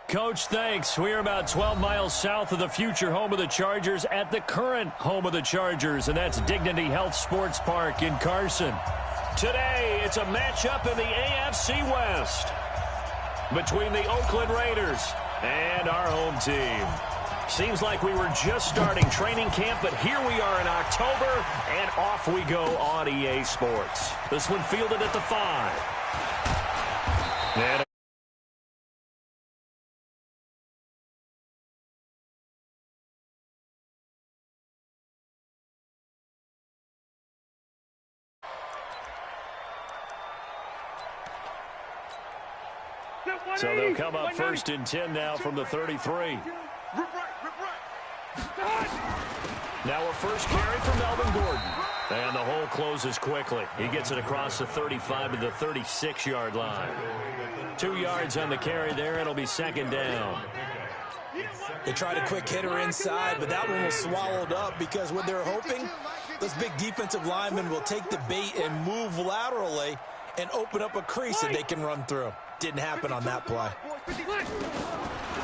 Coach, thanks. We are about 12 miles south of the future home of the Chargers at the current home of the Chargers, and that's Dignity Health Sports Park in Carson. Today, it's a matchup in the AFC West between the Oakland Raiders and our home team. Seems like we were just starting training camp, but here we are in October, and off we go on EA Sports. This one fielded at the 5. And so they'll come up 1st and 10 now from the 33. Now a first carry from Melvin Gordon. And the hole closes quickly. He gets it across the 35 to the 36-yard line. 2 yards on the carry there. It'll be 2nd down. They tried a quick hitter inside, but that one was swallowed up because what they're hoping, those big defensive linemen will take the bait and move laterally and open up a crease that they can run through. Didn't happen on that play.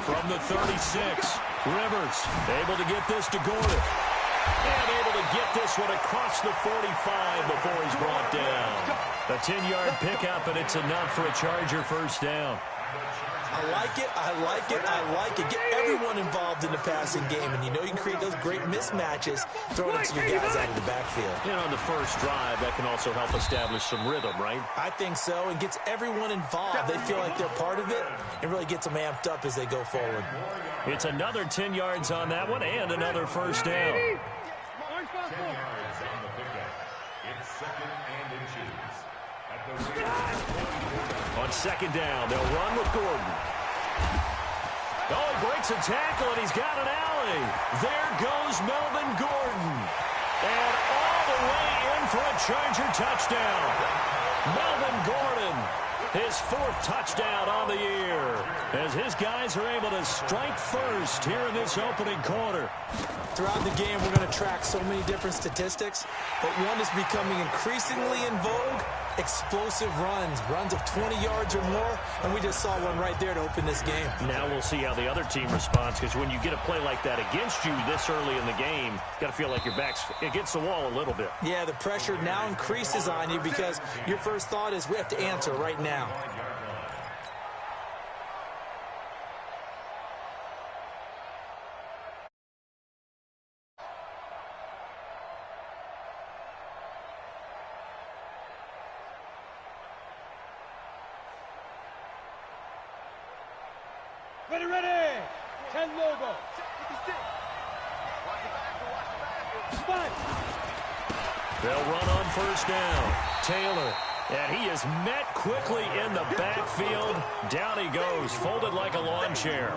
From the 36, Rivers able to get this to Gordon. And able to get this one across the 45 before he's brought down. A 10-yard pickup, and it's enough for a Charger first down. I like it, I like it, I like it. Get everyone involved in the passing game, and you know you can create those great mismatches throwing it to your guys out of the backfield. And on the first drive, that can also help establish some rhythm, right? I think so, and gets everyone involved. They feel like they're part of it, and really gets them amped up as they go forward. It's another 10 yards on that one, and another first down. 10 yards on the pickup. It's 2nd and inches. On 2nd down, they'll run with Gordon. Oh, he breaks a tackle, and he's got an alley. There goes Melvin Gordon. And all the way in for a Charger touchdown. Melvin Gordon, his 4th touchdown on the year, as his guys are able to strike first here in this opening quarter. Throughout the game, we're going to track so many different statistics, but one is becoming increasingly in vogue: explosive runs of 20 yards or more, and we just saw one right there to open this game. Now we'll see how the other team responds, because when you get a play like that against you this early in the game, you got to feel like your back's against the wall a little bit. Yeah, the pressure now increases on you because your first thought is we have to answer right now. Ready. 10 logo. They'll run on first down. Taylor. And he is met quickly in the backfield. Down he goes, folded like a lawn chair.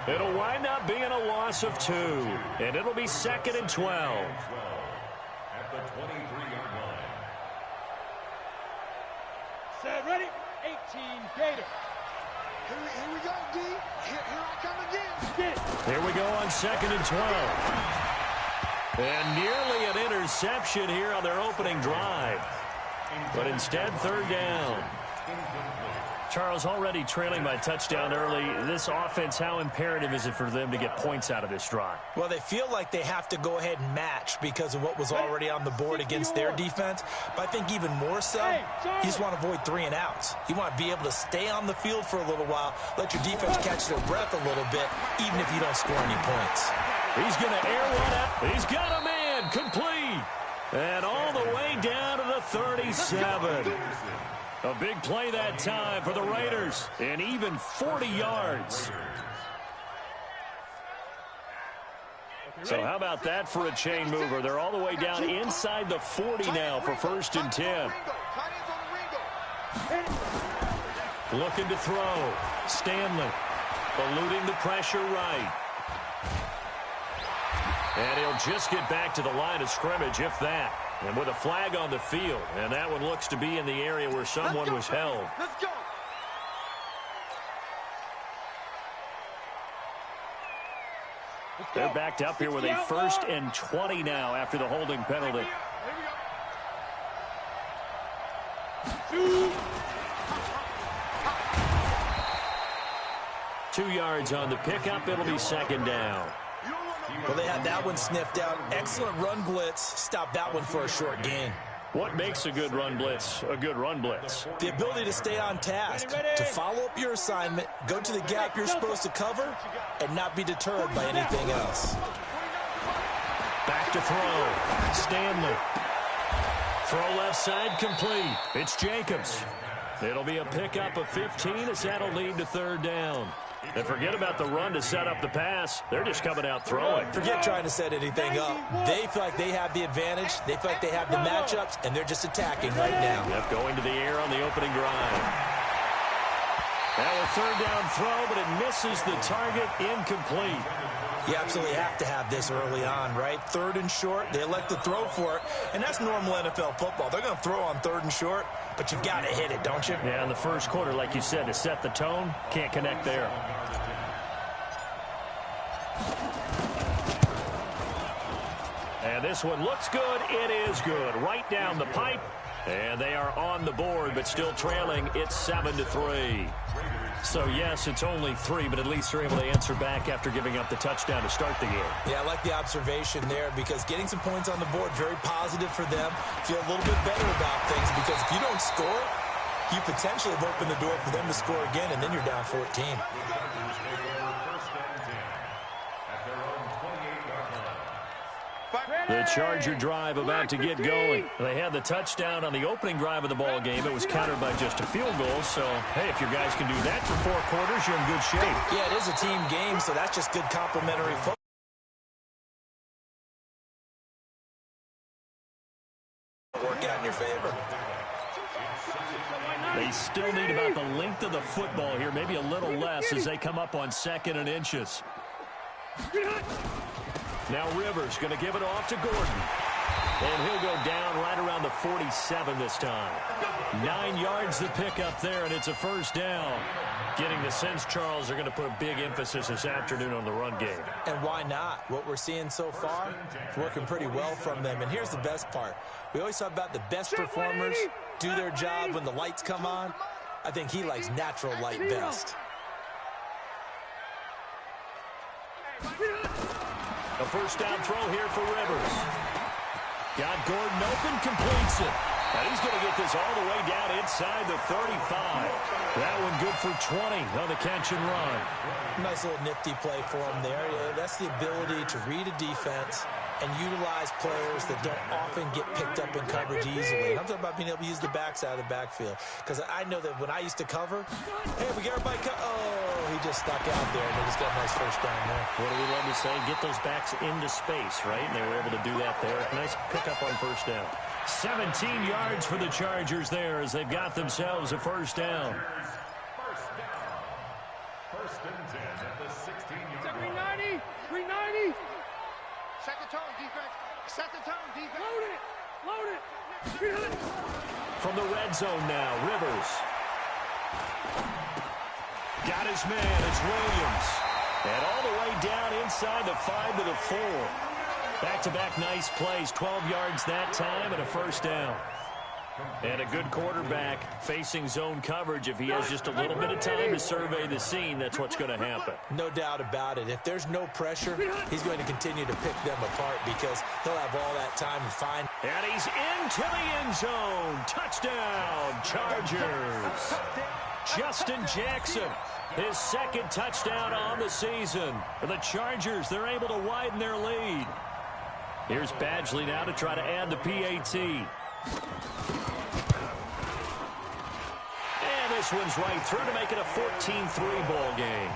It'll wind up being a loss of 2. And it'll be 2nd and 12. At the 23-yard line. Set, ready. 18, Gator. Here we go, D. Here I come again. Get it. Here we go on 2nd and 12. And nearly an interception here on their opening drive. But instead, 3rd down. Charles, already trailing by touchdown early. This offense, how imperative is it for them to get points out of this drive? Well, they feel like they have to go ahead and match because of what was already on the board against their defense. But I think even more so, you just want to avoid 3 and outs. You want to be able to stay on the field for a little while, let your defense catch their breath a little bit, even if you don't score any points. He's going to air one out. He's got a man complete. And all the way down to the 37. A big play that time for the Raiders, and even 40 yards. So how about that for a chain mover? They're all the way down inside the 40 now for 1st and 10. Looking to throw. Stanley eluding the pressure right. And he'll just get back to the line of scrimmage, if that. And with a flag on the field. And that one looks to be in the area where someone was held. Let's go. They're backed up here with a 1st and 20 now after the holding penalty. 2 yards on the pickup. It'll be second down. Well, they had that one sniffed out. Excellent run blitz. Stop that one for a short gain. What makes a good run blitz a good run blitz? The ability to stay on task, to follow up your assignment, go to the gap you're supposed to cover, and not be deterred by anything else. Back to throw. Stanley. Throw left side complete. It's Jacobs. It'll be a pickup of 15 as that'll lead to third down. And forget about the run to set up the pass. They're just coming out throwing. Forget trying to set anything up. They feel like they have the advantage. They feel like they have the matchups, and they're just attacking right now. Yep, going to the air on the opening drive. Now a third down throw, but it misses the target. Incomplete. You absolutely have to have this early on, right? Third and short, they elect to throw for it, and that's normal NFL football. They're going to throw on third and short, but you've got to hit it, don't you? Yeah, in the first quarter, like you said, to set the tone, can't connect there. And this one looks good. It is good. Right down the pipe. And they are on the board, but still trailing. It's 7-3. So, yes, it's only 3, but at least they're able to answer back after giving up the touchdown to start the game. Yeah, I like the observation there because getting some points on the board, very positive for them. Feel a little bit better about things because if you don't score, you potentially have opened the door for them to score again, and then you're down 14. The Charger drive about to get going. They had the touchdown on the opening drive of the ball game. It was countered by just a field goal. So, hey, if your guys can do that for 4 quarters, you're in good shape. Yeah, it is a team game, so that's just good complementary football. Work out in your favor. They still need about the length of the football here, maybe a little less as they come up on 2nd and inches. Now Rivers going to give it off to Gordon. And he'll go down right around the 47 this time. 9 yards the pickup there, and it's a first down. Getting the sense, Charles, they're going to put a big emphasis this afternoon on the run game. And why not? What we're seeing so far, it's working pretty well from them. And here's the best part. We always talk about the best performers do their job when the lights come on. I think he likes natural light best. A first down throw here for Rivers. Got Gordon open, completes it. And he's going to get this all the way down inside the 35. That one good for 20 on the catch and run. Nice little nifty play for him there. Yeah, that's the ability to read a defense and utilize players that don't often get picked up in coverage easily. And I'm talking about being able to use the backside of the backfield. Because I know that when I used to cover, hey, we get everybody oh, he just stuck out there, and they just got a nice first down there. What do we love to say? Get those backs into space, right? And they were able to do that there. Nice pickup on first down. 17 yards for the Chargers there as they've got themselves a first down. First and 10 at the 16-yard line. 390. Set the tone, defense. Set the tone, defense. Load it. From the red zone now, Rivers. Got his man. It's Williams. And all the way down inside the 5 to the 4. Back-to-back nice plays. 12 yards that time and a first down. And a good quarterback facing zone coverage. If he has just a little bit of time to survey the scene, that's what's going to happen. No doubt about it. If there's no pressure, he's going to continue to pick them apart because he'll have all that time to find. And he's into the end zone. Touchdown, Chargers. Justin Jackson, his 2nd touchdown on the season. For the Chargers, they're able to widen their lead. Here's Badgley now to try to add the PAT. And this one's right through to make it a 14-3 ball game.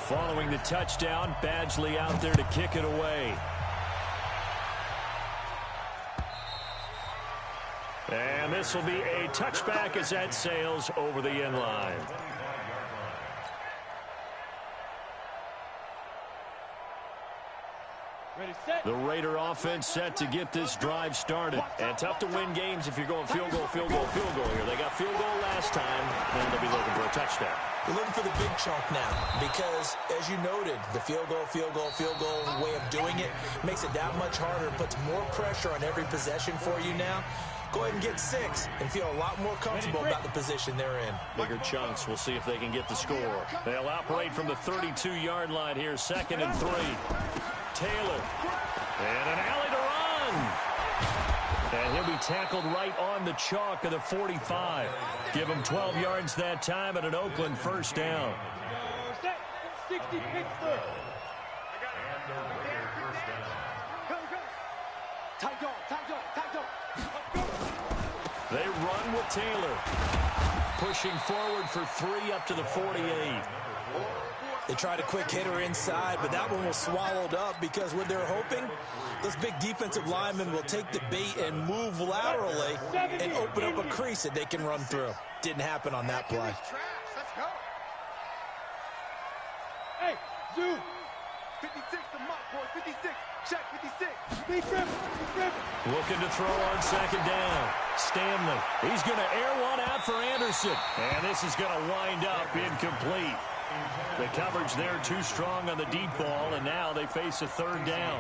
Following the touchdown, Badgley out there to kick it away. And this will be a touchback as that sails over the end line. The Raider offense set to get this drive started. And tough to win games if you're going field goal here. They got field goal last time, and they'll be looking for a touchdown. You're looking for the big chunk now because, as you noted, the field goal way of doing it makes it that much harder and puts more pressure on every possession for you now. go ahead and get 6 and feel a lot more comfortable about the position they're in. Bigger chunks. We'll see if they can get the score. They'll operate from the 32-yard line here, 2nd and 3. Taylor. And an alley to run. And he'll be tackled right on the chalk of the 45. Give him 12 yards that time and an Oakland first down. 60 Pittsburgh. They run with Taylor. Pushing forward for 3 up to the 48. They tried a quick hitter inside, but that one was swallowed up because what they're hoping, those big defensive linemen will take the bait and move laterally and open up a crease that they can run through. Didn't happen on that play. Let's go. Hey, Zoo. 56 to Muck, boy. 56. Check 56. Be driven. Looking to throw on 2nd down. Stanley. He's going to air one out for Anderson. And this is going to wind up incomplete. The coverage there too strong on the deep ball, and now they face a 3rd down.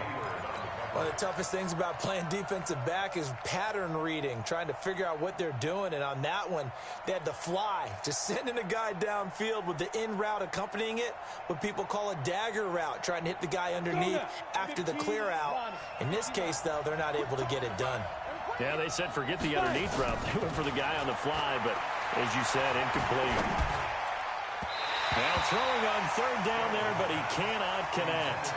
One of the toughest things about playing defensive back is pattern reading, trying to figure out what they're doing. And on that one, they had the fly, just sending a guy downfield with the in route accompanying it, what people call a dagger route, trying to hit the guy underneath after the clear out. In this case, though, they're not able to get it done. Yeah, they said forget the underneath route. They went for the guy on the fly, but as you said, incomplete. Now throwing on 3rd down there, but he cannot connect.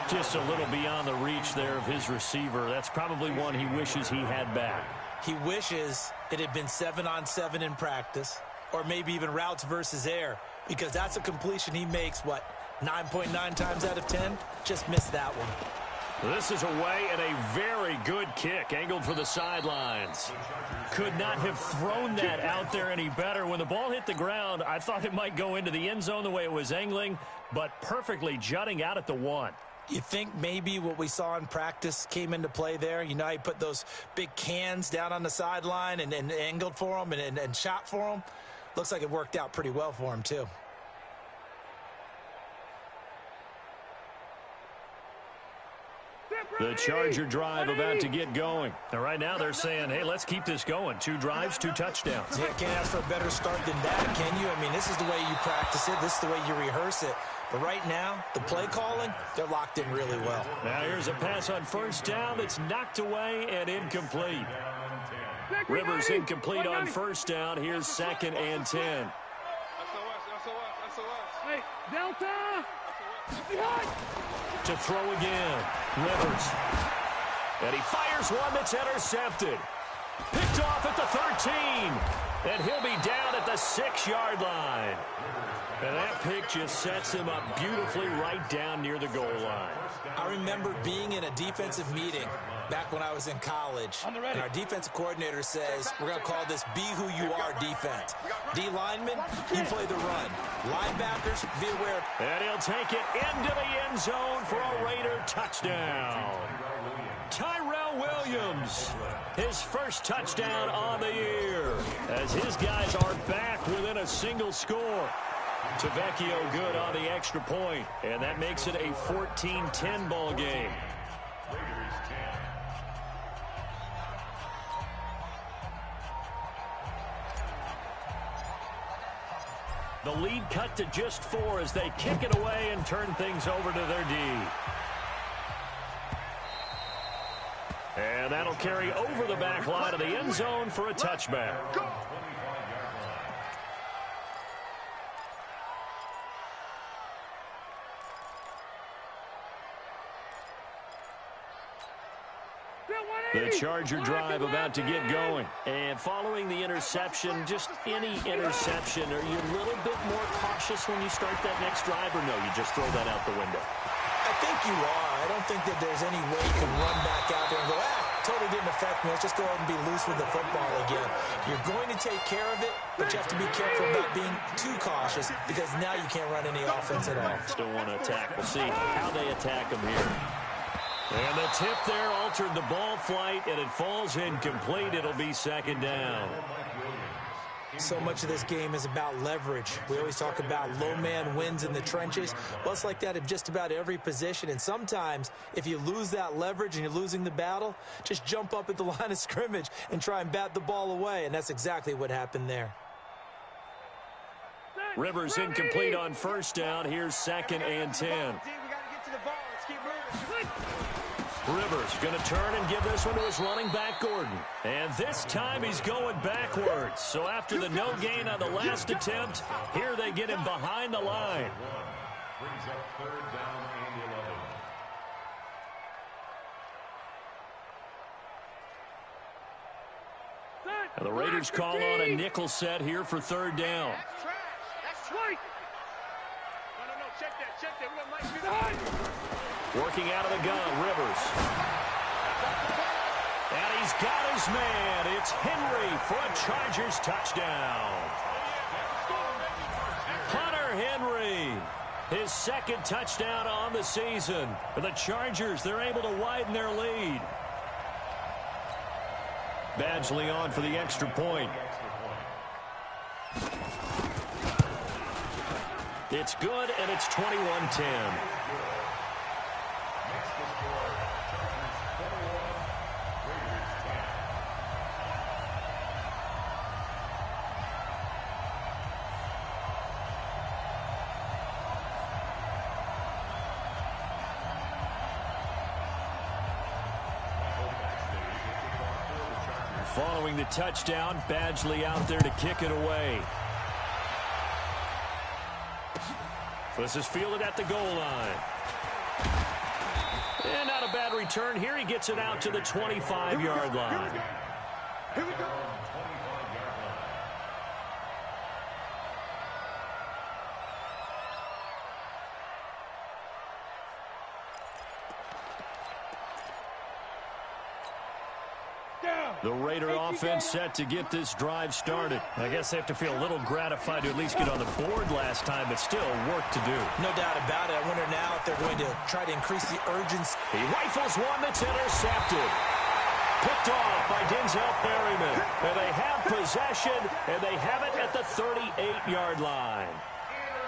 Just a little beyond the reach there of his receiver. That's probably one he wishes he had back. He wishes it had been 7-on-7 in practice, or maybe even routes versus air, because that's a completion he makes, 9.9 times out of 10? Just missed that one. This is away and a very good kick, angled for the sidelines. Could not have thrown that out there any better. When the ball hit the ground, I thought it might go into the end zone the way it was angling, but perfectly jutting out at the 1. You think maybe what we saw in practice came into play there? You know, he put those big cans down on the sideline and angled for them and shot for them. Looks like it worked out pretty well for him, too. The Charger drive about to get going. And right now they're saying, hey, let's keep this going. 2 drives, 2 touchdowns. Yeah, can't ask for a better start than that, can you? I mean, this is the way you practice it. This is the way you rehearse it. But right now, the play calling, they're locked in really well. Now here's a pass on 1st down that's knocked away and incomplete. Rivers incomplete on 1st down. Here's 2nd and 10. Hey, Delta. To throw again. Rivers. And he fires one that's intercepted. Picked off at the 13. And he'll be down at the 6-yard line. And that pick just sets him up beautifully right down near the goal line. I remember being in a defensive meeting back when I was in college. And our defensive coordinator says, we're going to call this Be Who You Are defense. D linemen, you play the run. Linebackers, be aware. And he'll take it into the end zone for a Raider touchdown. Tyrell Williams, his first touchdown on the year, as his guys are back within a single score. Tavecchio good on the extra point, and that makes it a 14-10 ball game. The lead cut to just 4 as they kick it away and turn things over to their D. And that'll carry over the back line of the end zone for a touchback. The Charger drive about to get going. And following the interception, just any interception, are you a little bit more cautious when you start that next drive, or no, you just throw that out the window? I think you are. I don't think that there's any way you can run back out there and go, totally didn't affect me. Let's just go ahead and be loose with the football again. You're going to take care of it, but you have to be careful about being too cautious because now you can't run any offense at all. Still want to attack. We'll see how they attack them here. And the tip there altered the ball flight, and it falls incomplete. It'll be 2nd down. So much of this game is about leverage. We always talk about low man wins in the trenches. Well, it's like that in just about every position. And sometimes, if you lose that leverage and you're losing the battle, just jump up at the line of scrimmage and try and bat the ball away. And that's exactly what happened there. Rivers incomplete on first down. Here's 2nd and 10. Rivers going to turn and give this one to his running back, Gordon. And this time he's going backwards. So after the no gain on the last attempt, here they get him behind the line. Brings up 3rd down and 11. And the Raiders call on a nickel set here for 3rd down. That's trash. That's trash. No, check that. We got Mike. Working out of the gun, Rivers. And he's got his man. It's Henry for a Chargers touchdown. Hunter Henry, his 2nd touchdown on the season. For the Chargers, they're able to widen their lead. Badgley on for the extra point. It's good, and it's 21-10. Following the touchdown, Badgley out there to kick it away. This is fielded at the goal line. And not a bad return here. He gets it out to the 25-yard line. Here we go. The Raider offense set to get this drive started. I guess they have to feel a little gratified to at least get on the board last time, but still work to do. No doubt about it. I wonder now if they're going to try to increase the urgency. He rifles one that's intercepted. Picked off by Denzel Perryman. And they have possession, and they have it at the 38-yard line.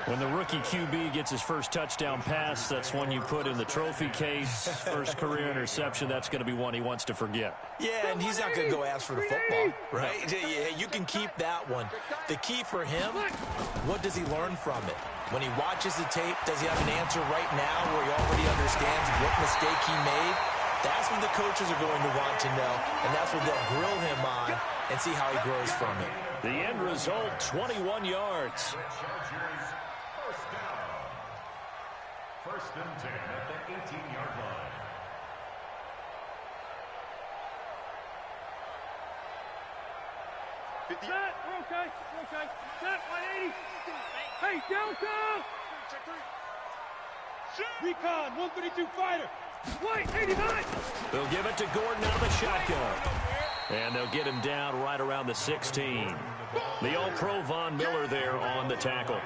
When the rookie QB gets his first touchdown pass, that's one you put in the trophy case. First career interception, that's going to be one he wants to forget. Yeah, and he's not going to go ask for the football, right? Yeah, you can keep that one. The key for him, what does he learn from it? When he watches the tape, does he have an answer right now where he already understands what mistake he made? That's what the coaches are going to want to know, and that's what they'll grill him on and see how he grows from it. The end result, 21 yards. First and 10 at the 18-yard line. Set, we're okay. Set, 180. Hey, downtown. Recon, 132 fighter. White, 89. They'll give it to Gordon out of the shotgun. And they'll get him down right around the 16. The All-Pro Von Miller there on the tackle.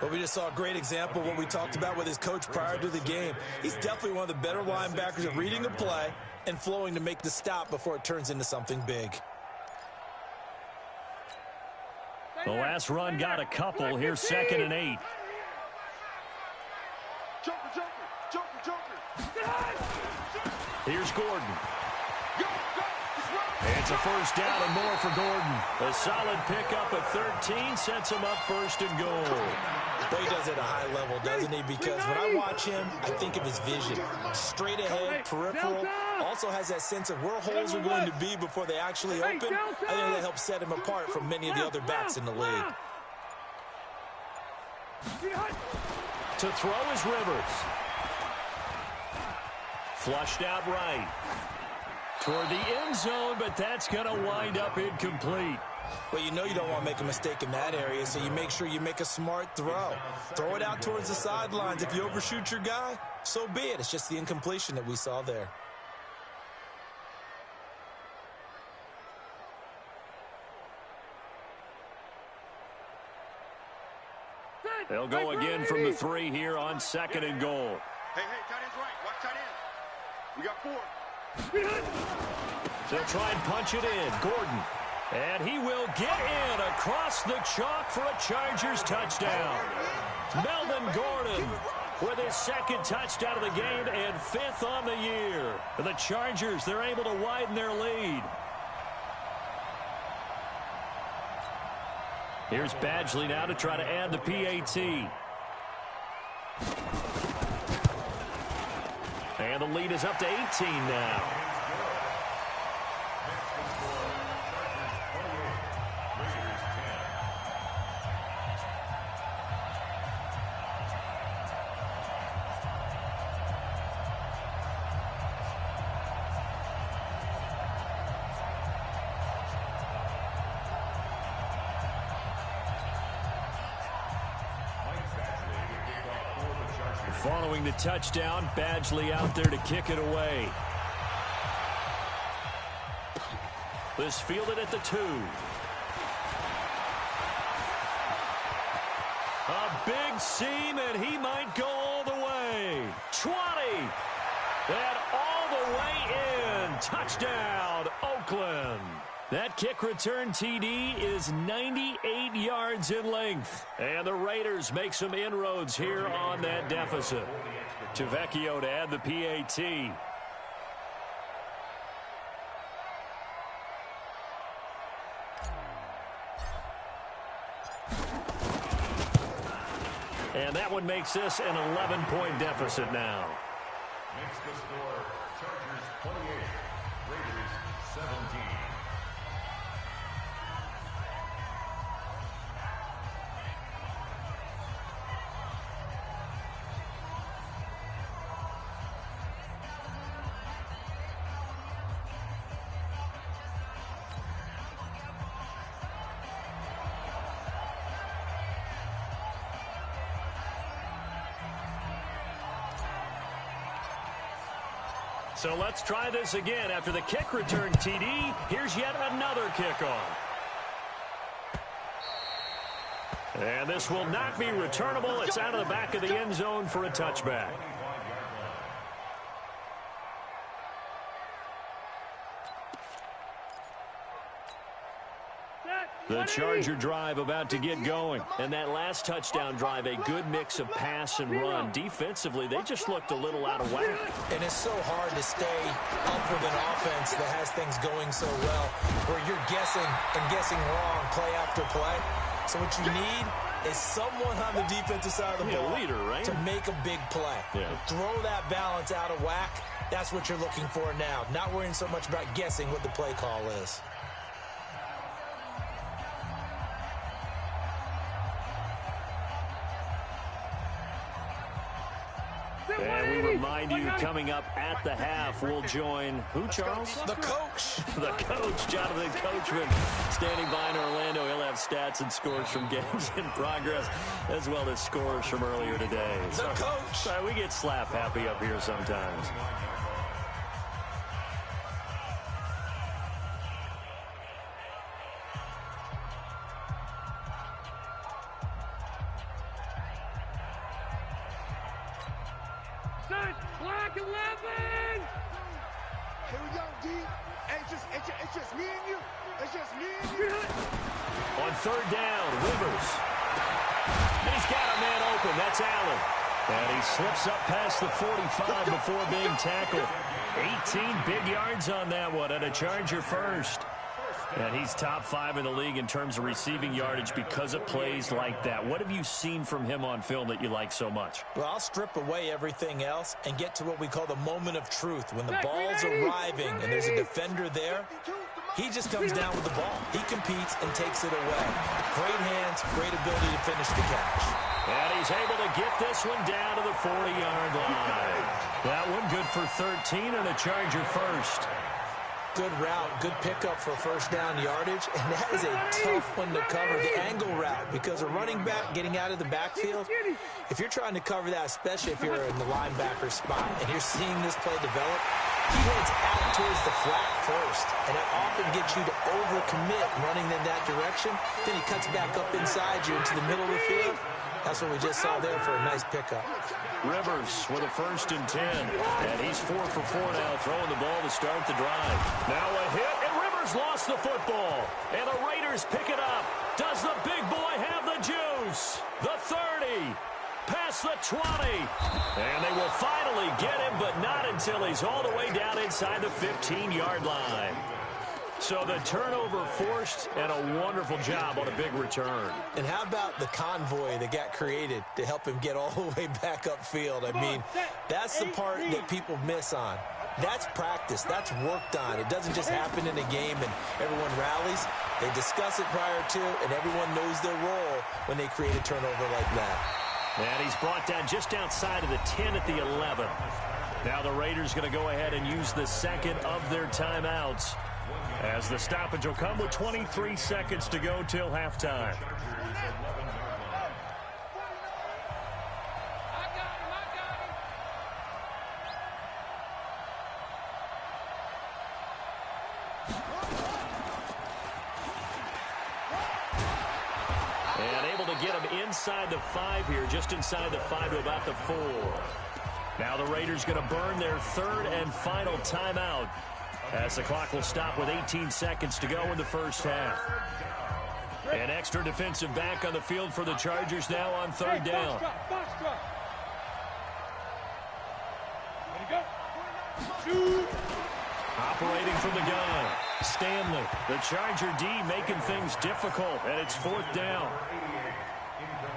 Well, we just saw a great example of what we talked about with his coach prior to the game. He's definitely one of the better linebackers at reading a play and flowing to make the stop before it turns into something big. The last run got a couple. Here's 2nd and 8. Joker. Here's Gordon. It's a first down and more for Gordon. A solid pickup at 13 sets him up 1st and goal. But he does it at a high level, doesn't he? Because when I watch him, I think of his vision. Straight ahead, peripheral. Also has that sense of where holes are going to be before they actually open. I think that helps set him apart from many of the other backs in the league. To throw is Rivers. Flushed out right. Toward the end zone, but that's going to wind up incomplete. Well, you know you don't want to make a mistake in that area, so you make sure you make a smart throw. Throw it out towards the sidelines. If you overshoot your guy, so be it. It's just the incompletion that we saw there. They'll go again from the 3 here on 2nd and goal. Hey, tight end's right. Watch tight end. We got 4. They'll try and punch it in. Gordon. And he will get in across the chalk for a Chargers touchdown. Melvin Gordon with his second touchdown of the game and 5th on the year. The Chargers, they're able to widen their lead. Here's Badgley now to try to add the PAT. And the lead is up to 18 now. Following the touchdown, Badgley out there to kick it away. This fielded at the 2. A big seam, and he might go all the way. 20. And all the way in. Touchdown, Oakland. That kick return TD is 98 yards in length. And the Raiders make some inroads here on that deficit. Tavecchio to add the PAT. And that one makes this an 11-point deficit now. Makes the score Chargers 28, Raiders 17. So let's try this again. After the kick return TD, here's yet another kickoff. And this will not be returnable. It's out of the back of the end zone for a touchback. The Charger drive about to get going. And that last touchdown drive, a good mix of pass and run. Defensively, they just looked a little out of whack. And it's so hard to stay up with an offense that has things going so well, where you're guessing and guessing wrong play after play. So what you need is someone on the defensive side of the ball, leader, right? to make a big play. Yeah. Throw that balance out of whack. That's what you're looking for now. Not worrying so much about guessing what the play call is. And we remind you, coming up at the half, we'll join who, Charles? The coach. The coach, Jonathan Coachman, standing by in Orlando. He'll have stats and scores from games in progress, as well as scores from earlier today. The coach. Sorry, we get slap happy up here sometimes. Black 11! Here we go, D. It's just me and you. It's just me and you. On third down, Rivers. And he's got a man open. That's Allen. And he slips up past the 45 before being tackled. 18 big yards on that one, and a Charger first. And he's top 5 in the league in terms of receiving yardage because of plays like that. What have you seen from him on film that you like so much? Well, I'll strip away everything else and get to what we call the moment of truth. When the ball's arriving and there's a defender there, he just comes down with the ball. He competes and takes it away. Great hands, great ability to finish the catch. And he's able to get this one down to the 40-yard line. That one good for 13 and a Charger first. Good route, good pickup for first down yardage, and that is a tough one to cover, the angle route, because a running back getting out of the backfield, if you're trying to cover that, especially if you're in the linebacker spot, and you're seeing this play develop, he heads out towards the flat first, and it often gets you to overcommit running in that direction. Then he cuts back up inside you into the middle of the field. That's what we just saw there for a nice pickup. Rivers with a 1st and 10. And he's 4 for 4 now, throwing the ball to start the drive. Now a hit, and Rivers Receivers lost the football, and the Raiders pick it up. Does the big boy have the juice? The 30, past the 20, and they will finally get him, but not until he's all the way down inside the 15-yard line. So the turnover forced, and a wonderful job on a big return. And how about the convoy that got created to help him get all the way back upfield? I mean, that's the part that people miss on. That's practice. That's worked on. It doesn't just happen in a game and everyone rallies. They discuss it prior to, and everyone knows their role when they create a turnover like that. And he's brought down just outside of the 10 at the 11. Now the Raiders going to go ahead and use the second of their timeouts, as the stoppage will come with 23 seconds to go till halftime. And able to get him inside the 5 here, just inside the 5 to about the 4. Now the Raiders going to burn their third and final timeout, as the clock will stop with 18 seconds to go in the first half. An extra defensive back on the field for the Chargers now on third down. Operating from the gun, Stanley. The Charger D making things difficult, and it's fourth down.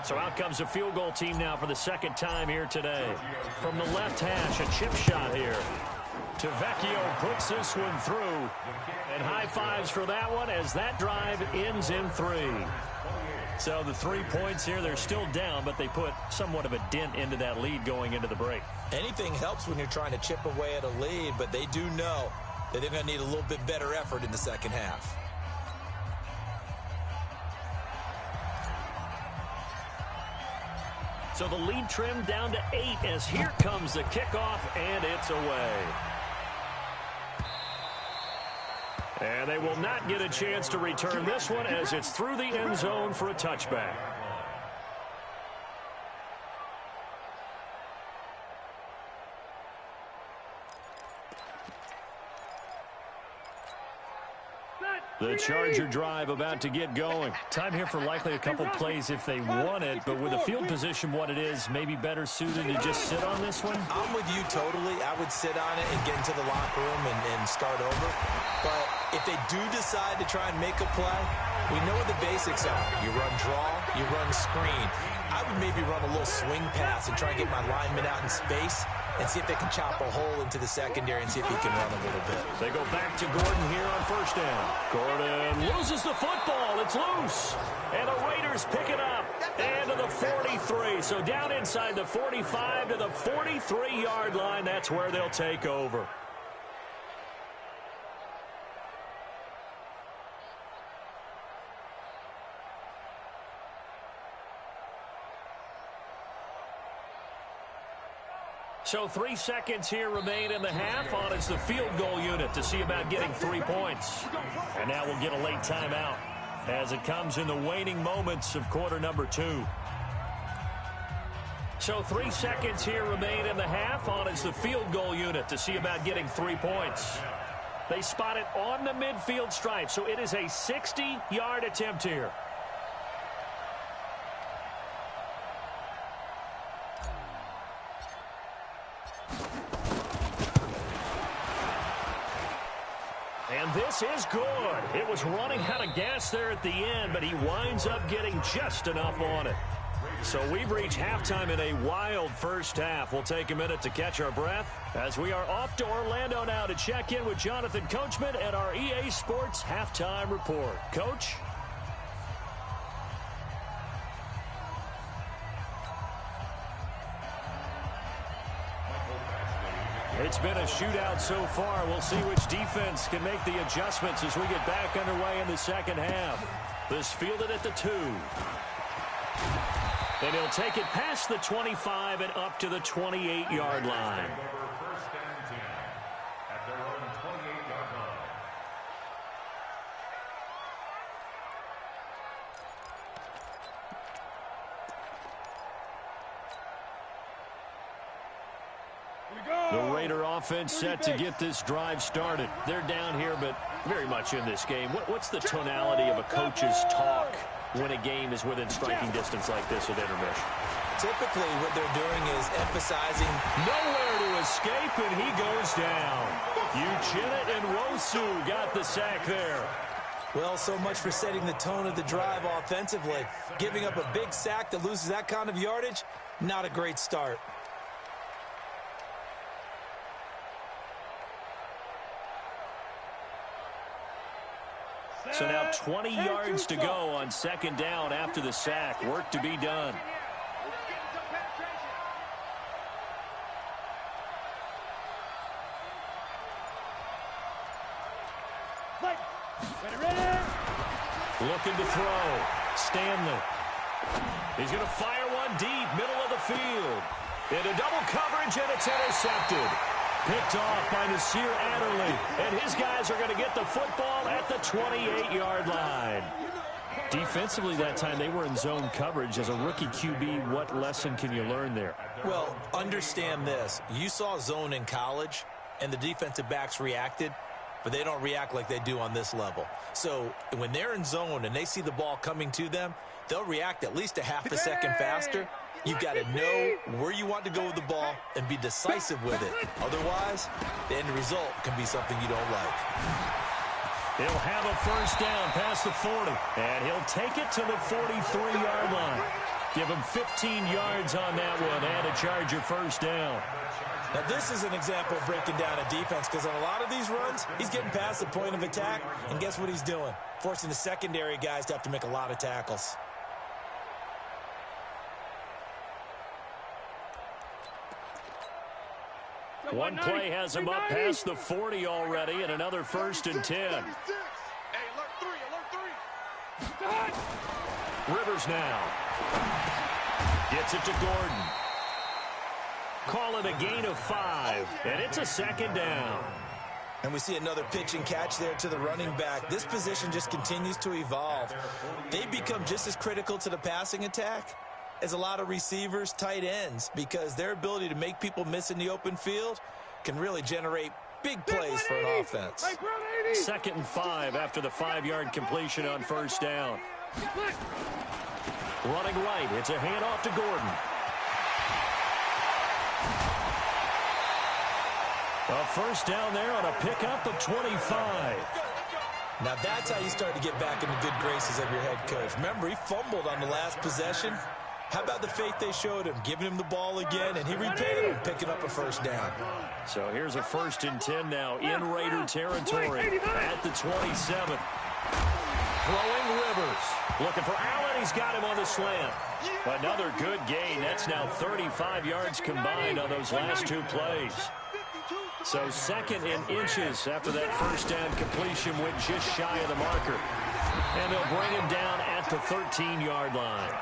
So out comes a field goal team now for the second time here today. From the left hash, a chip shot here. Tavecchio puts this one through. And high fives for that one as that drive ends in 3. So the 3 points here, they're still down, but they put somewhat of a dent into that lead going into the break. Anything helps when you're trying to chip away at a lead, but they do know that they're going to need a little bit better effort in the second half. So the lead trimmed down to 8 as here comes the kickoff, and it's away. And they will not get a chance to return this one as it's through the end zone for a touchback. The Charger drive about to get going. Time here for likely a couple plays if they want it, but with the field position what it is, maybe better suited to just sit on this one? I'm with you totally. I would sit on it and get into the locker room and start over. But if they do decide to try and make a play, we know what the basics are. You run draw, you run screen. I would maybe run a little swing pass and try and get my lineman out in space and see if they can chop a hole into the secondary and see if he can run a little bit. They go back to Gordon here on first down. Gordon loses the football. It's loose. And the Raiders pick it up. And to the 43. So down inside the 45 to the 43-yard line. That's where they'll take over. So 3 seconds here remain in the half. On it's the field goal unit to see about getting 3 points. And now we'll get a late timeout as it comes in the waning moments of quarter number 2. So 3 seconds here remain in the half. On it's the field goal unit to see about getting 3 points. They spot it on the midfield stripe, so it is a 60-yard attempt here. And this is good. It was running out of gas there at the end, but he winds up getting just enough on it. So we've reached halftime in a wild first half. We'll take a minute to catch our breath as we are off to Orlando now to check in with Jonathan Coachman and our EA Sports Halftime Report. Coach? It's been a shootout so far. We'll see which defense can make the adjustments as we get back underway in the second half. This fielded at the 2. And he'll take it past the 25 and up to the 28-yard line. First and 10 at their own 28-yard line. Here we go. The Raider offense set to get this drive started. They're down here, but very much in this game. What's the tonality of a coach's talk when a game is within striking distance like this at intermission? Typically, what they're doing is emphasizing nowhere to escape, and he goes down. Uchenna and Wosu got the sack there. Well, so much for setting the tone of the drive offensively. Giving up a big sack that loses that kind of yardage, not a great start. So now 20 yards to go on second down after the sack. Work to be done. Looking to throw. Stanley. He's going to fire one deep, middle of the field. Into double coverage, and it's intercepted. Picked off by Nasir Adderley. And his guys are going to get the football at the 28-yard line. Defensively that time, they were in zone coverage. As a rookie QB, what lesson can you learn there? Well, understand this. You saw zone in college, and the defensive backs reacted, but they don't react like they do on this level. So when they're in zone and they see the ball coming to them, they'll react at least a half a second faster. You've got to know where you want to go with the ball and be decisive with it. Otherwise, the end result can be something you don't like. He'll have a first down past the 40, and he'll take it to the 43-yard line. Give him 15 yards on that one and a Charger first down. Now, this is an example of breaking down a defense because on a lot of these runs, he's getting past the point of attack, and guess what he's doing? Forcing the secondary guys to have to make a lot of tackles. One play has him up past the 40 already, and another first and 10. Hey, alert three. Rivers now. Gets it to Gordon. Call it a gain of 5, and it's a second down. And we see another pitch and catch there to the running back. This position just continues to evolve. They become just as critical to the passing attack as a lot of receivers, tight ends, because their ability to make people miss in the open field can really generate big plays for an offense. 2nd and 5 after the 5-yard completion on first down. Running right, it's a handoff to Gordon. A first down there on a pickup of 25. Now that's how you start to get back in the good graces of your head coach. Remember, he fumbled on the last possession. How about the faith they showed him, giving him the ball again, and he repaid him, picking up a first down. So here's a 1st and 10 now in Raider territory at the 27. Throwing Rivers. Looking for Allen. He's got him on the slant. Another good gain. That's now 35 yards combined on those last 2 plays. So 2nd and inches after that first down completion went just shy of the marker. And they'll bring him down at the 13-yard line.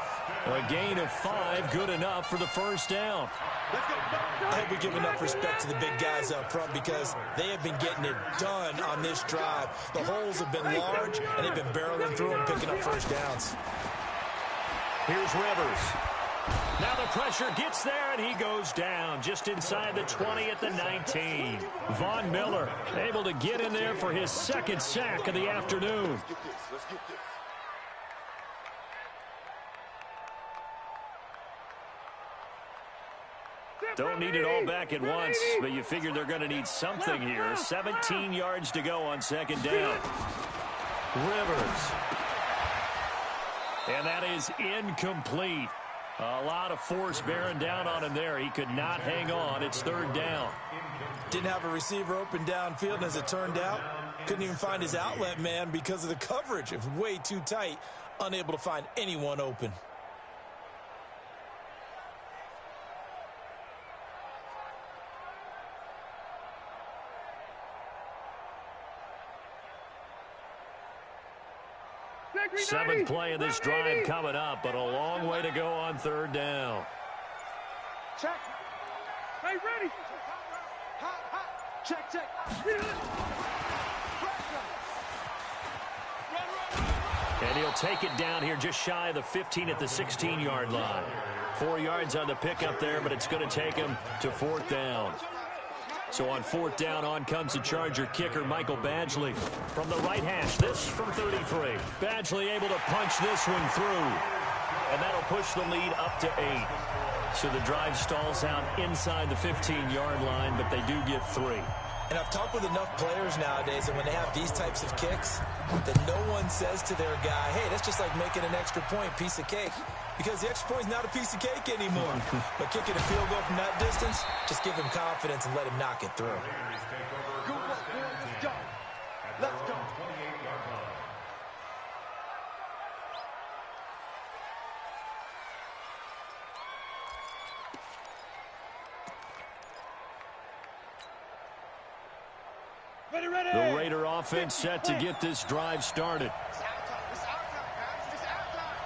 A gain of 5, good enough for the first down. I hope we give enough respect to the big guys up front because they have been getting it done on this drive. The holes have been large, and they've been barreling through them, picking up first downs. Here's Rivers. Now the pressure gets there, and he goes down just inside the 20 at the 19. Von Miller able to get in there for his 2nd sack of the afternoon. Don't need it all back at once, but you figure they're going to need something here. 17 yards to go on 2nd down. Rivers. And that is incomplete. A lot of force bearing down on him there. He could not hang on. It's 3rd down. Didn't have a receiver open downfield, and as it turned out, couldn't even find his outlet man because of the coverage. It was way too tight, unable to find anyone open. Seventh play of this drive coming up, but a long way to go on 3rd down. Check. Hey, ready. Hot. Check. And he'll take it down here just shy of the 15 at the 16-yard line. 4 yards on the pickup there, but it's going to take him to 4th down. So on 4th down, on comes the Charger kicker, Michael Badgley. From the right hash, this from 33. Badgley able to punch this one through. And that'll push the lead up to 8. So the drive stalls out inside the 15-yard line, but they do get 3. And I've talked with enough players nowadays, and when they have these types of kicks, that no one says to their guy, hey, that's just like making an extra point, piece of cake. Because the extra point's not a piece of cake anymore. But kicking a field goal from that distance, just give him confidence and let him knock it through. Good work, boys. Let's go. Let's go. The Raider offense set to get this drive started. It's our time. It's our time, guys. It's our time.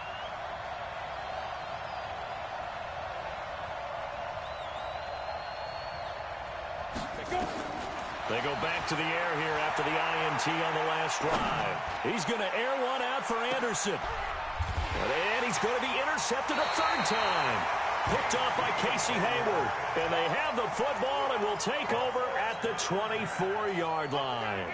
They go back to the air here after the INT on the last drive. He's going to air one out for Anderson. And he's going to be intercepted a 3rd time. Picked off by Casey Hayward. And they have the football and will take over at the 24-yard line.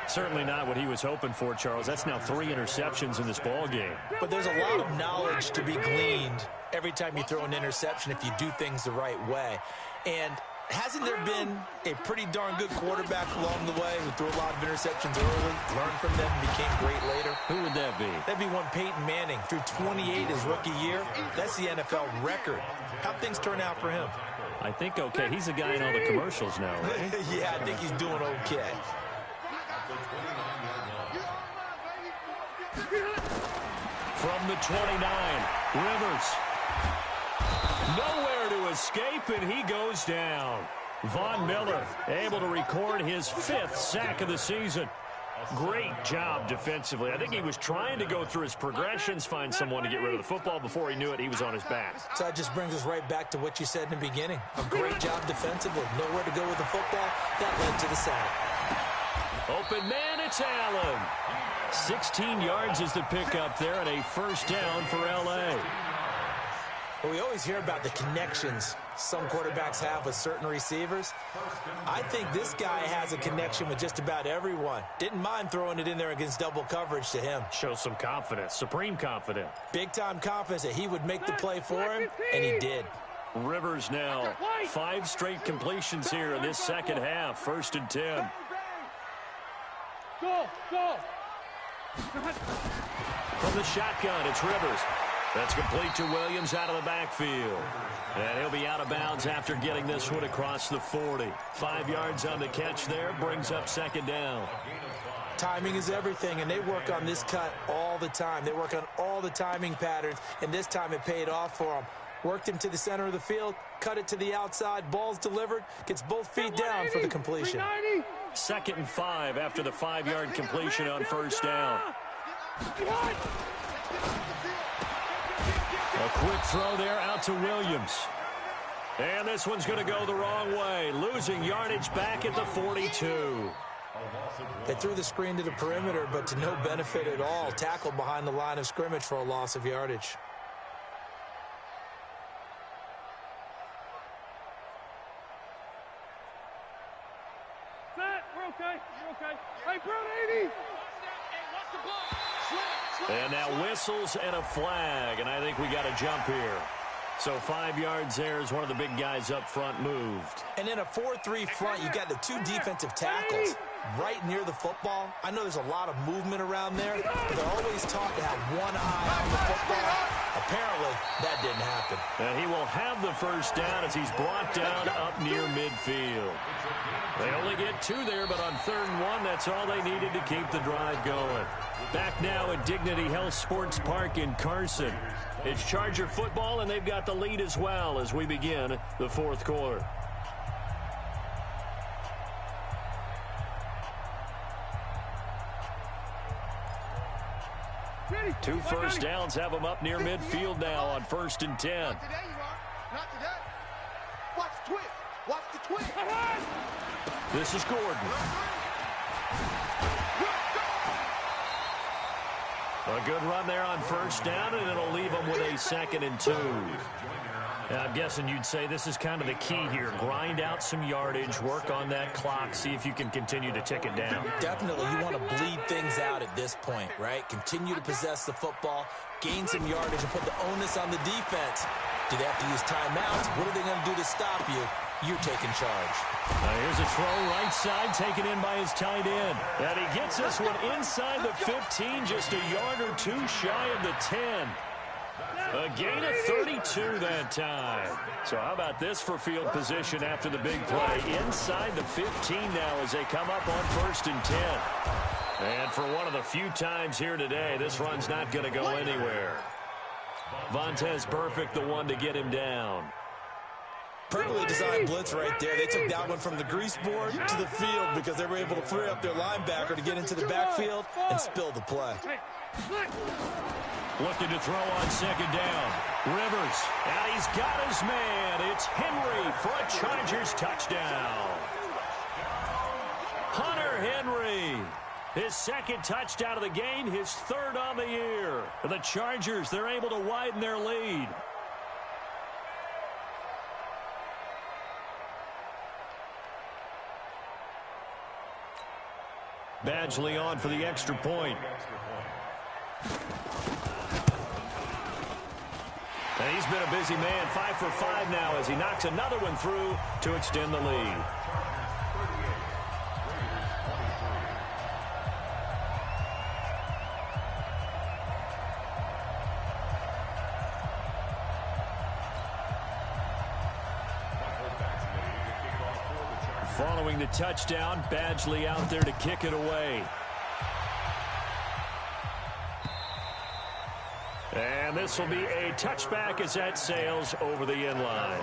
Certainly not what he was hoping for, Charles. That's now 3 interceptions in this ball game. But there's a lot of knowledge to be gleaned every time you throw an interception if you do things the right way. And hasn't there been a pretty darn good quarterback along the way who threw a lot of interceptions early, learned from them, and became great later? Who would that be? That'd be one Peyton Manning. Threw 28 his rookie year. That's the NFL record. How'd things turn out for him? I think okay. He's a guy in all the commercials now, right? Yeah, I think he's doing okay. From the 29, Rivers. Nowhere to escape, and he goes down. Von Miller able to record his 5th sack of the season. Great job defensively. I think he was trying to go through his progressions, find someone to get rid of the football. Before he knew it, he was on his back. So that just brings us right back to what you said in the beginning. A great job defensively. Nowhere to go with the football. That led to the sack. Open man, it's Allen. 16 yards is the pickup there, and a 1st down for L.A. Well, we always hear about the connections some quarterbacks have with certain receivers. I think this guy has a connection with just about everyone. Didn't mind throwing it in there against double coverage to him. Shows some confidence, supreme confidence. Big-time confidence that he would make the play for him, and he did. Rivers now, 5 straight completions here in this 2nd half. 1st and 10. Go, go. From the shotgun, it's Rivers. That's complete to Williams out of the backfield. And he'll be out of bounds after getting this one across the 40. 5 yards on the catch there, brings up 2nd down. Timing is everything, and they work on this cut all the time. They work on all the timing patterns, and this time it paid off for them. Worked him to the center of the field, cut it to the outside, ball's delivered, gets both feet down for the completion. 2nd and 5 after the 5-yard completion on 1st down. A quick throw there out to Williams. And this one's going to go the wrong way. Losing yardage back at the 42. They threw the screen to the perimeter, but to no benefit at all. Tackled behind the line of scrimmage for a loss of yardage. We're okay. We're okay. Hey, Brown 80. And now whistles and a flag, and I think we got a jump here. So 5 yards there as one of the big guys up front moved. And in a 4-3 front, you got the 2 defensive tackles right near the football. I know there's a lot of movement around there, but they're always taught to have one eye on the football. Apparently, that didn't happen. And he will have the 1st down as he's brought down up near midfield. They only get 2 there, but on 3rd and 1, that's all they needed to keep the drive going. Back now at Dignity Health Sports Park in Carson. It's Charger football, and they've got the lead as well as we begin the 4th quarter. Two 1st downs have them up near midfield now on 1st and 10. Not today, you are. Not today. Watch the twist. Watch the twist. This is Gordon. A good run there on 1st down, and it'll leave them with a 2nd and 2. I'm guessing you'd say this is kind of the key here. Grind out some yardage, work on that clock, see if you can continue to tick it down. Definitely, you want to bleed things out at this point, right? Continue to possess the football, gain some yardage, and put the onus on the defense. Do they have to use timeouts? What are they going to do to stop you? You're taking charge. Here's a throw right side, taken in by his tight end. And he gets this one inside the 15, just a yard or two shy of the 10. A gain of 32 that time. So how about this for field position after the big play? Inside the 15 now as they come up on 1st and 10. And for one of the few times here today, this run's not going to go anywhere. Vontez Perfect, the one to get him down. Perfectly designed blitz right there. They took that one from the grease board to the field because they were able to free up their linebacker to get into the backfield and spill the play. Looking to throw on 2nd down. Rivers, and he's got his man. It's Henry for a Chargers touchdown. Hunter Henry, his 2nd touchdown of the game, his 3rd on the year. For the Chargers, they're able to widen their lead. Badgley on for the extra point. And he's been a busy man, 5 for 5 now as he knocks another one through to extend the lead. Following the touchdown, Badgley out there to kick it away. And this will be a touchback as that sails over the end line.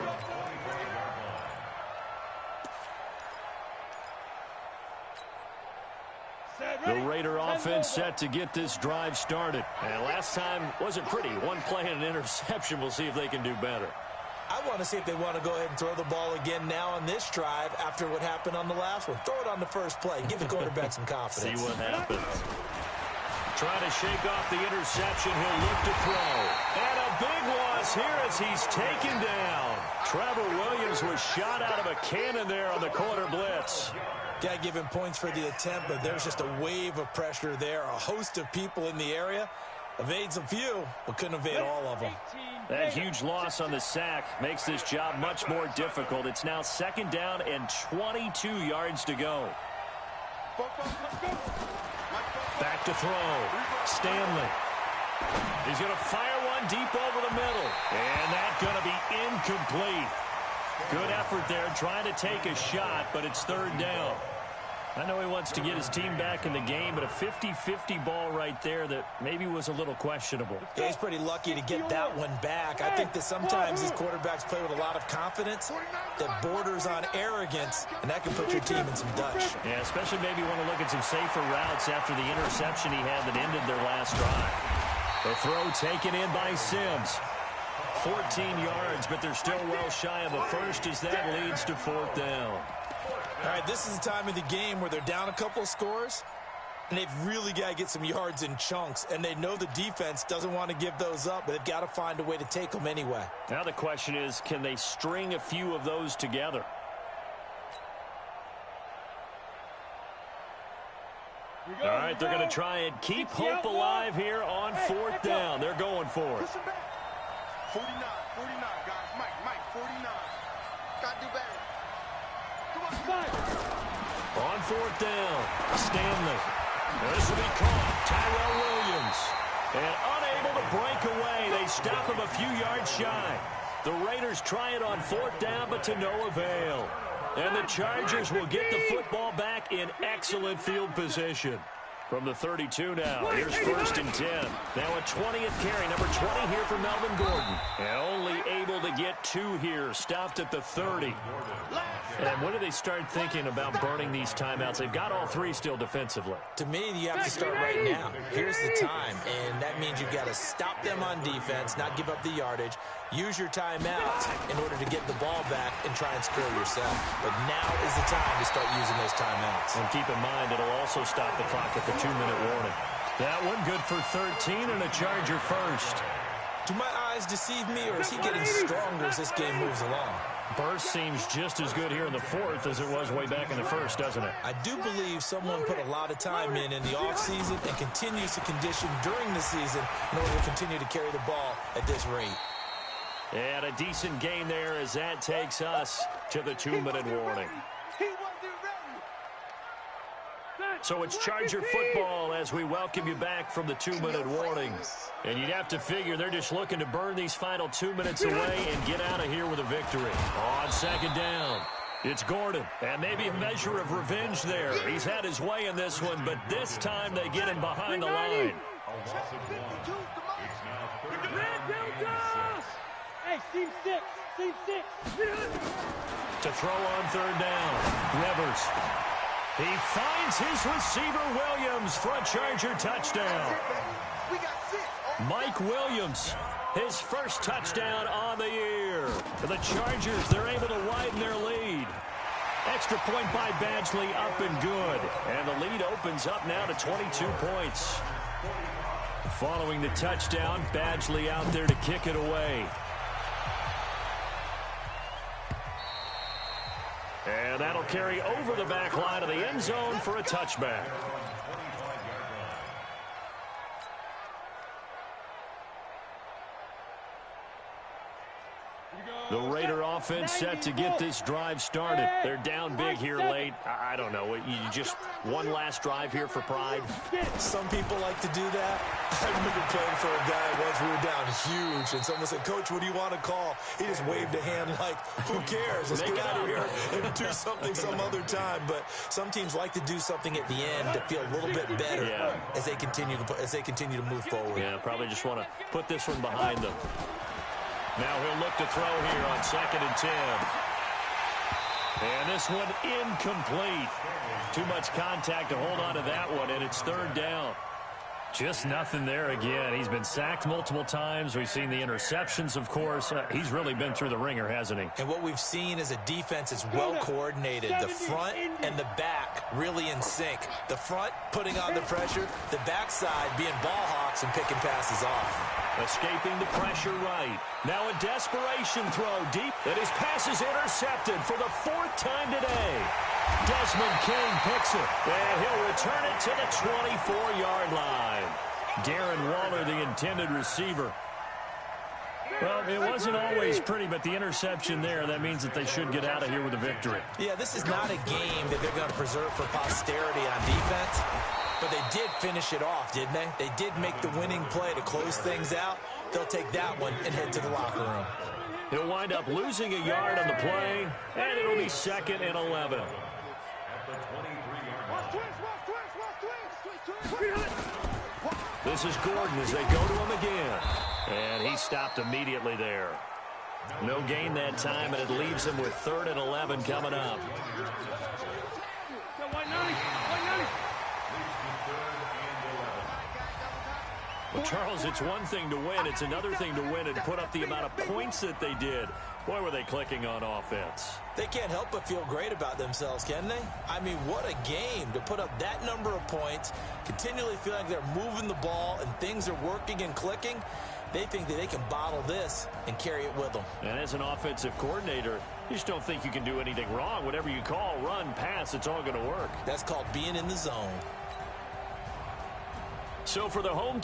The Raider offense set to get this drive started. And last time wasn't pretty. One play and an interception. We'll see if they can do better. I want to see if they want to go ahead and throw the ball again now on this drive after what happened on the last one. Throw it on the first play. Give the quarterback some confidence. See what happens. Trying to shake off the interception. He'll look to throw. And a big loss here as he's taken down. Trevor Williams was shot out of a cannon there on the corner blitz. Got to give him points for the attempt, but there's just a wave of pressure there. A host of people in the area. Evades a few, but couldn't evade all of them. That huge loss on the sack makes this job much more difficult. It's now 2nd down and 22 yards to go. Back to throw. Stanley. He's going to fire one deep over the middle. And that's going to be incomplete. Good effort there trying to take a shot, but it's 3rd down. I know he wants to get his team back in the game, but a 50-50 ball right there that maybe was a little questionable. Yeah, he's pretty lucky to get that one back. I think that sometimes these quarterbacks play with a lot of confidence that borders on arrogance, and that can put your team in some dutch. Yeah, especially maybe want to look at some safer routes after the interception he had that ended their last drive. The throw taken in by Sims. 14 yards, but they're still well shy of a first as that leads to 4th down. All right, this is the time of the game where they're down a couple of scores, and they've really got to get some yards in chunks, and they know the defense doesn't want to give those up, but they've got to find a way to take them anyway. Now the question is, can they string a few of those together? All right, they're going to try and keep hope alive here on 4th down. They're going for it. 49, guys. Mike, 49. Got to do better. On 4th down, Stanley. This will be caught. Tyrell Williams. And unable to break away. They stop him a few yards shy. The Raiders try it on 4th down, but to no avail. And the Chargers will get the football back in excellent field position. From the 32 now, here's 1st and 10. Now a 20th carry, number 20 here for Melvin Gordon. And only able to get 2 here, stopped at the 30. And when do they start thinking about burning these timeouts? They've got all 3 still defensively. To me, you have to start right now. Here's the time, and that means you've got to stop them on defense, not give up the yardage, use your timeouts in order to get the ball back and try and score yourself. But now is the time to start using those timeouts. And keep in mind, it'll also stop the clock at the 2-minute warning. That one good for 13 and a Charger first. Do my eyes deceive me, or is he getting stronger as this game moves along? Burst seems just as good here in the fourth as it was way back in the first, doesn't it? I do believe someone put a lot of time in the offseason and continues to condition during the season in order to continue to carry the ball at this rate. And a decent gain there as that takes us to the 2-minute warning. So it's Charger football as we welcome you back from the 2-minute warning. And you'd have to figure they're just looking to burn these final 2 minutes away and get out of here with a victory. On second down, it's Gordon. And maybe a measure of revenge there. He's had his way in this one, but this time they get him behind the line. Hey, team six. To throw on third down, Rivers. He finds his receiver, Williams, for a Charger touchdown. Mike Williams, his first touchdown on the year. For the Chargers, they're able to widen their lead. Extra point by Badgley, up and good. And the lead opens up now to 22 points. Following the touchdown, Badgley out there to kick it away. And that'll carry over the back line of the end zone for a touchback. The Raider offense set to get this drive started. They're down big here late. I don't know. You just one last drive here for pride. Some people like to do that. I remember playing for a guy once. We were down huge, and someone said, "Coach, what do you want to call?" He just waved a hand like, "Who cares? Let's get out of here and do something some other time." But some teams like to do something at the end to feel a little bit better as they continue to move forward. Yeah, probably just want to put this one behind them. Now he'll look to throw here on 2nd and 10. And this one incomplete. Too much contact to hold on to that one, and it's third down. Just nothing there again. He's been sacked multiple times. We've seen the interceptions, of course. He's really been through the ringer, hasn't he? And what we've seen is a defense that's well coordinated. The front and the back really in sync. The front putting on the pressure, the backside being ball hawks and picking passes off. Escaping the pressure right. Now a desperation throw deep. And his pass is intercepted for the 4th time today. Desmond King picks it. And he'll return it to the 24-yard line. Darren Waller, the intended receiver. Well, it wasn't always pretty, but the interception there, that means that they should get out of here with a victory. Yeah, this is not a game that they're going to preserve for posterity on defense. But they did finish it off, didn't they? They did make the winning play to close things out. They'll take that one and head to the locker room. He'll wind up losing a yard on the play, and it'll be 2nd and 11. This is Gordon as they go to him again. And he stopped immediately there. No gain that time, and it leaves him with 3rd and 11 coming up. Well, Charles, it's one thing to win. It's another thing to win and put up the amount of points that they did. Boy, were they clicking on offense. They can't help but feel great about themselves, can they? I mean, what a game to put up that number of points, continually feel like they're moving the ball and things are working and clicking. They think that they can bottle this and carry it with them. And as an offensive coordinator, you just don't think you can do anything wrong. Whatever you call, run, pass, it's all going to work. That's called being in the zone. So for the home